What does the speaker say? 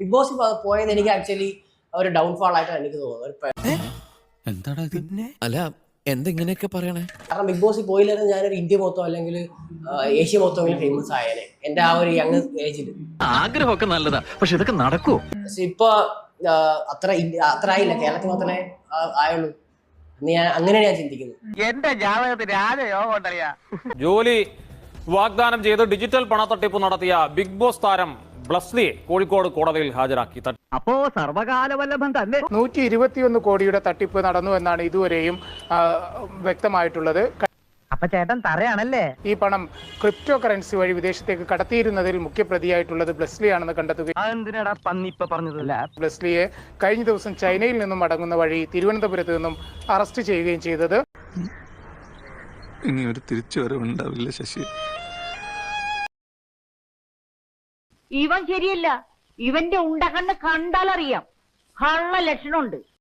Big boss പോയത് എനിക്ക് actually ഒരു ഡൗൺഫാൾ ആയിട്ടാണ് എനിക്ക് തോന്നുന്നത്. എന്താടാ പിന്നെ അല്ല എന്തെങ്ങനെയൊക്കെ പറയണേ? കാരണം ബിഗ് ബോസിൽ പോയില്ലായിരുന്നു ഞാനൊരു ഇന്ത്യ മൊത്തം അല്ലെങ്കിൽ ഏഷ്യ മൊത്തം ഫേമസ് ആയേനെ എന്റെ ആ ഒരു യങ് ഏജിൽ. ആഗ്രഹമൊക്കെ നല്ലതാ, പക്ഷെ ഇതൊക്കെ നടക്കുമോ? ഇപ്പൊ അത്ര ആയില്ല, കേരളത്തിൽ മാത്രമേ ആയുള്ളൂ. അങ്ങനെയാണ് ഞാൻ ചിന്തിക്കുന്നത്. എന്റെ ജാതകത്തിൽ രാജയോഗം ഉണ്ടറിയാ. ജോലി വാഗ്ദാനം ചെയ്ത് ഡിജിറ്റൽ പണത്തട്ടിപ്പ് നടത്തിയ ബിഗ് ബോസ് താരം ബ്ലസ്ലിയെ കോഴിക്കോട് കോടതിയിൽ ഹാജരാക്കി. അപ്പോ സർവകാലവല്ലഭം തന്നെ. 121 കോടിയുടെ തട്ടിപ്പ് നടന്നു എന്നാണ് ഇതുവരെയും വ്യക്തമായിട്ടുള്ളത്. അപ്പൊ ചേട്ടൻ തറയാണല്ലേ? ഈ പണം ക്രിപ്റ്റോ കറൻസി വഴി വിദേശത്തേക്ക് കടത്തിയിരുന്നതിൽ മുഖ്യപ്രതിയായിട്ടുള്ളത് ബ്ലസ്ലിയാണെന്ന് കണ്ടെത്തുകയും അതെന്തിനാടാ പന്നി ഇപ്പൊ പറഞ്ഞതല്ല. ബ്ലസ്ലിയെ കഴിഞ്ഞ ദിവസം ചൈനയിൽ നിന്നും മടങ്ങുന്ന വഴി തിരുവനന്തപുരത്ത് നിന്നും അറസ്റ്റ് ചെയ്യുകയും ചെയ്തത്. ഇനി ഒരു തിരിച്ചുവരവുണ്ടാവില്ല ശശി. ഇവൻ ശരിയല്ല. ഇവന്റെ ഉണ്ടകണ്ണ് കണ്ടാലറിയാം കള്ള ലക്ഷണമുണ്ട്.